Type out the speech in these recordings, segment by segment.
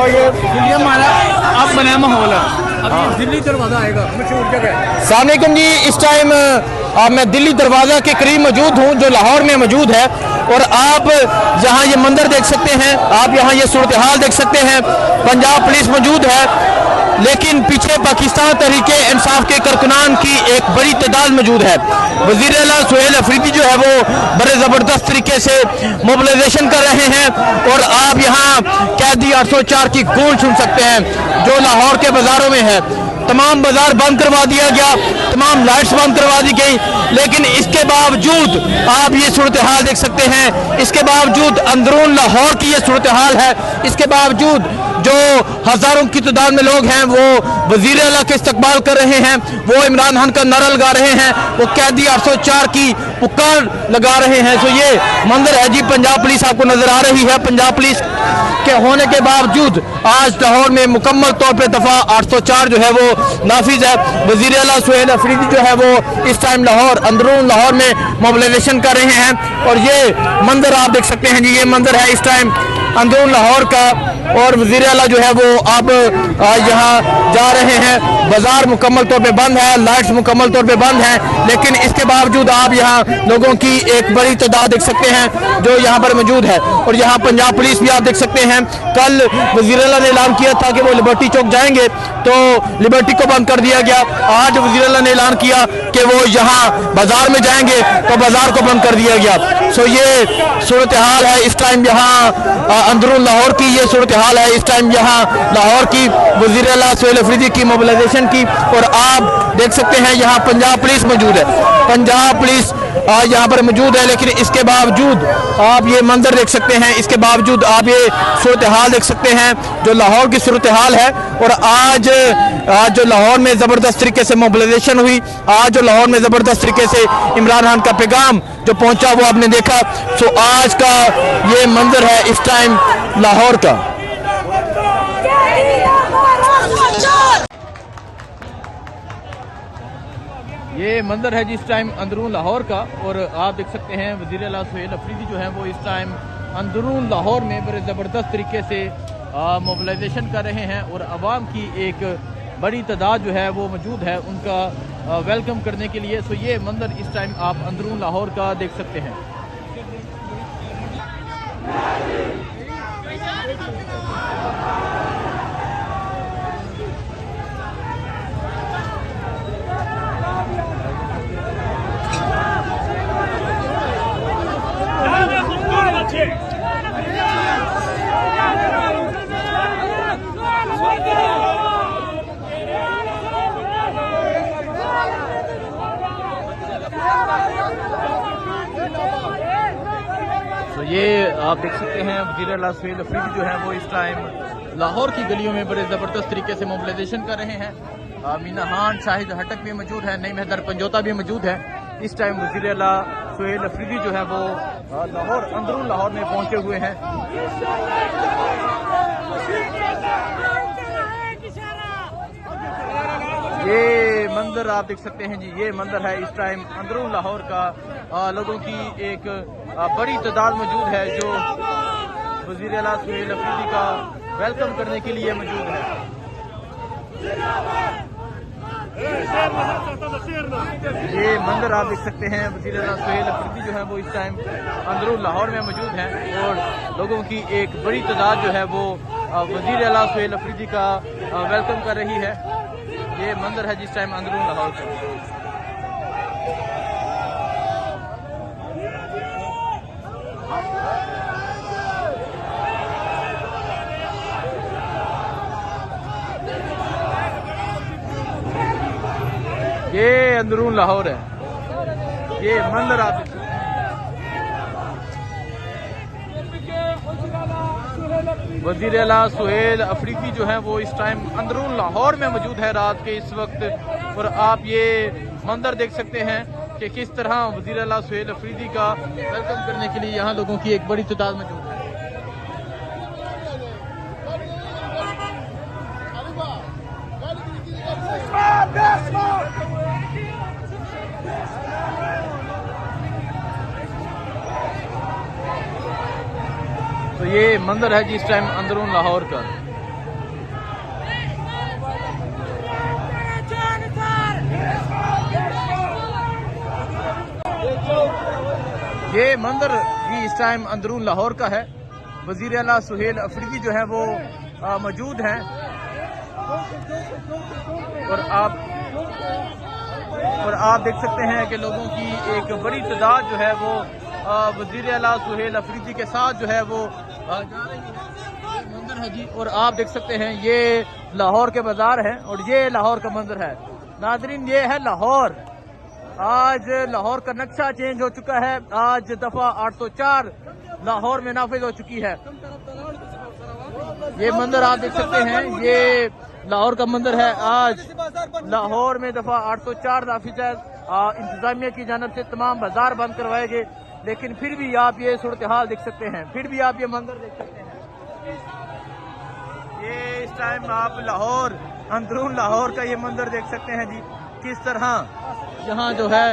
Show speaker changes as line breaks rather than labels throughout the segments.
ये हमारा अब बना माहौल है। अभी दिल्ली दरवाजा आएगा, मशहूर जगह है।
अस्सलाम वालेकुम जी, इस टाइम मैं दिल्ली दरवाज़ा के करीब मौजूद हूँ जो लाहौर में मौजूद है। और आप यहाँ ये मंदिर देख सकते हैं, आप यहाँ ये सूरत हाल देख सकते हैं। पंजाब पुलिस मौजूद है, लेकिन पीछे पाकिस्तान तहरीके इंसाफ के कारकुनान की एक बड़ी तादाद मौजूद है। वज़ीर आला सुहेल अफरीदी जो है वो बड़े ज़बरदस्त तरीके से मोबिलाइजेशन कर रहे हैं। और आप यहाँ कैदी 804 की गूंज सुन सकते हैं जो लाहौर के बाज़ारों में है। तमाम बाजार बंद करवा दिया गया, तमाम लाइट्स बंद करवा दी गई, लेकिन इसके बावजूद आप ये सूरत हाल देख सकते हैं। इसके बावजूद अंदरून लाहौर की ये सूरत हाल है। इसके बावजूद जो हजारों की तादाद में लोग हैं वो वज़ीर आला के इस्तकबाल कर रहे हैं, वो इमरान खान का नारा लगा रहे हैं, वो कैदी 804 की पुकार लगा रहे हैं। तो ये मंदिर है जी, पंजाब पुलिस आपको नजर आ रही है। पंजाब पुलिस के होने के बावजूद आज लाहौर में मुकम्मल तौर पर दफा 804 जो है वो नाफिज है। वज़ीर आला सुहेल अफरीदी जो है वो इस टाइम लाहौर अंदरून लाहौर में मोबिलाइजेशन कर रहे हैं। और ये मंदिर आप देख सकते हैं जी, ये मंदिर है इस टाइम अंदरून लाहौर का। और वज़ीर आला जो है वो अब यहाँ जा रहे हैं। बाजार मुकम्मल तौर पे बंद है, लाइट्स मुकम्मल तौर पे बंद हैं, लेकिन इसके बावजूद आप यहाँ लोगों की एक बड़ी तादाद देख सकते हैं जो यहाँ पर मौजूद है। और यहाँ पंजाब पुलिस भी आप देख सकते हैं। कल वज़ीर आला ने ऐलान किया था कि वो लिबर्टी चौक जाएंगे, तो लिबर्टी को बंद कर दिया गया। आज वज़ीर आला ने ऐलान किया कि वो यहाँ बाजार में जाएंगे, तो बाजार को बंद कर दिया गया। सो ये सूरत हाल है इस टाइम यहाँ अंदरून लाहौर की, ये सूरत हाल है इस टाइम यहाँ लाहौर की वज़ीर आला सुहेल अफरीदी की मोबिलाइजेशन की। और आप देख सकते हैं यहाँ पंजाब पुलिस मौजूद है, पंजाब पुलिस यहाँ पर मौजूद है, लेकिन इसके बावजूद आप ये मंदिर देख सकते हैं, इसके बावजूद आप ये सूरत हाल देख सकते हैं जो लाहौर की सूरत हाल है। और आज जो लाहौर में ज़बरदस्त तरीके से मोबिलाइजेशन हुई, आज जो लाहौर में ज़बरदस्त तरीके से इमरान खान का पैगाम जो पहुंचा वो आपने देखा। सो आज का ये मंदिर है इस टाइम लाहौर का। ये मंदिर है जिस टाइम अंदरून लाहौर का। और आप देख सकते हैं वज़ीर आला सुहेल अफरीदी जो है वो इस टाइम अंदरून लाहौर में बड़े ज़बरदस्त तरीके से मोबिलाइजेशन कर रहे हैं। और आवाम की एक बड़ी तादाद जो है वो मौजूद है उनका वेलकम करने के लिए। सो ये मंदिर इस टाइम आप अंदरून लाहौर का देख सकते हैं। तो ये आप देख सकते हैं वज़ीर आला सुहेल अफरीदी जो है वो इस टाइम लाहौर की गलियों में बड़े ज़बरदस्त तरीके से मोबिलाइजेशन कर रहे हैं। मीना खान शाहिद हटक भी मौजूद है, नईम हैदर पंजोता भी मौजूद है। इस टाइम वज़ीर आला सुहेल अफरीदी जो है वो लाहौर अंदरून लाहौर में पहुंचे हुए हैं। ये मंदिर आप देख सकते हैं जी, ये मंदिर है इस टाइम अंदरून लाहौर का। लोगों की एक बड़ी तादाद मौजूद है जो वज़ीर आला सुहेल अफरीदी का वेलकम करने के लिए मौजूद है। ये मंदिर आप देख सकते हैं वज़ीर आला सुहेल अफरीदी जो है वो इस टाइम अंदरून लाहौर में मौजूद हैं। और लोगों की एक बड़ी तादाद जो है वो वज़ीर आला सुहेल अफरीदी का वेलकम कर रही है। ये मंदिर है जिस टाइम अंदरून लाहौर का। ये अंदरून लाहौर है, ये मंदिर आप वज़ीर आला सुहेल अफरीदी जो है वो इस टाइम अंदरून लाहौर में मौजूद है रात के इस वक्त। और आप ये मंदिर देख सकते हैं कि किस तरह वज़ीर आला सुहेल अफरीदी का वेलकम करने के लिए यहाँ लोगों की एक बड़ी तादाद मौजूद है। तो ये मंदिर है जिस टाइम अंदरून लाहौर का। ये मंदिर भी इस टाइम अंदरून लाहौर का है। वजीर आला सुहेल अफरीदी जो है वो मौजूद हैं और आप देख सकते हैं कि लोगों की एक बड़ी तादाद जो है वो वजीर आला सुहेल अफरीदी के साथ जो है वो जा रही है। मंदिर है जी, और आप देख सकते हैं ये लाहौर के बाजार है और ये लाहौर का मंदिर है। नाजरीन, ये है लाहौर। आज लाहौर का नक्शा चेंज हो चुका है। आज दफा 804 लाहौर में नाफिज हो चुकी है। ये मंदिर आप देख सकते हैं, ये लाहौर का मंदिर है। आज लाहौर में दफा 804 नाफिज है। इंतजामिया की जानिब से तमाम बाजार बंद करवाए गए, लेकिन फिर भी आप ये सूरत हाल देख सकते हैं, फिर भी आप ये मंदिर देख सकते हैं। ये इस टाइम आप लाहौर, अंदरून लाहौर का ये मंदिर देख सकते हैं जी, किस तरह यहाँ जो है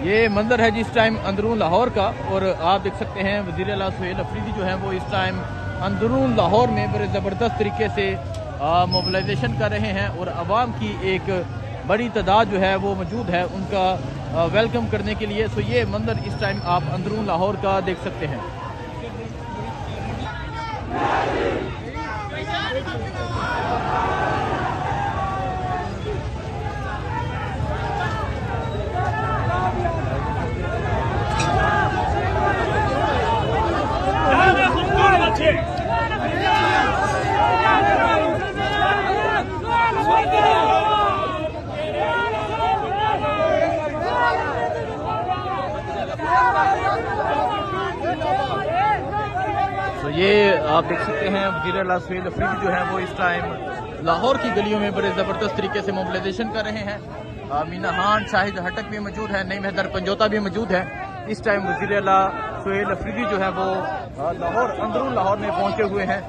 ये मंदिर है जिस टाइम अंदरून लाहौर का। और आप देख सकते हैं वज़ीर आला सुहेल अफरीदी जो है वो इस टाइम अंदरून लाहौर में बड़े ज़बरदस्त तरीके से मोबिलाइजेशन कर रहे हैं और आवाम की एक बड़ी तादाद जो है वो मौजूद है उनका वेलकम करने के लिए। सो ये मंदिर इस टाइम आप अंदरून लाहौर का देख सकते हैं। तो ये आप देख सकते हैं वज़ीर आला सुहेल अफरीदी जो है वो इस टाइम लाहौर की गलियों में बड़े ज़बरदस्त तरीके से मोबिलाइजेशन कर रहे हैं। मीना खान, शाहिद हटक भी मौजूद है, नईम हैदर पंजोता भी मौजूद है। इस टाइम वज़ीर आला सुहेल अफरीदी जो है वो लाहौर, अंदरून लाहौर में पहुंचे हुए हैं।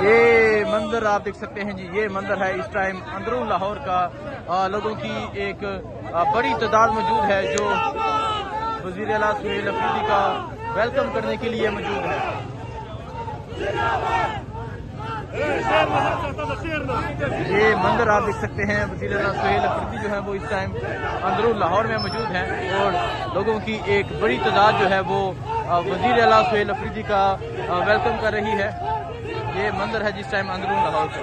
ये मंदिर आप देख सकते हैं जी, ये मंदिर है इस टाइम अंदरून लाहौर का। लोगों की एक बड़ी तादाद मौजूद है जो वज़ीर आला सुहेल अफरीदी का वेलकम करने के लिए मौजूद है। ये मंदिर आप देख सकते हैं, वज़ीर आला सुहेल अफरीदी जो है वो इस टाइम अंदरून लाहौर में मौजूद हैं और लोगों की एक बड़ी तादाद जो है वो वज़ीर आला सुहेल अफरीदी का वेलकम कर रही है। ये मंदिर है जिस टाइम अंदरून लाहौर का।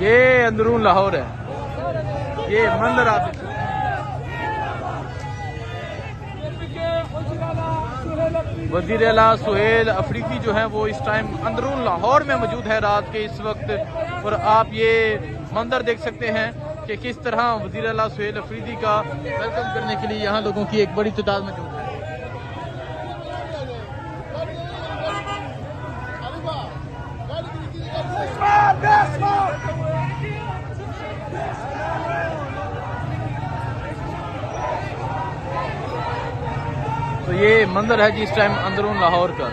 ये अंदरून लाहौर है, ये मंदिर आप देख सकते हैं। वज़ीर आला सुहेल अफरीदी जो है वो इस टाइम अंदरून लाहौर में मौजूद है रात के इस वक्त। और आप ये मंदिर देख सकते हैं कि किस तरह वज़ीर आला सुहेल अफरीदी का वेलकम करने के लिए यहाँ लोगों की एक बड़ी तादाद मौजूद है। तो ये मंदिर है जी इस टाइम अंदरून लाहौर का।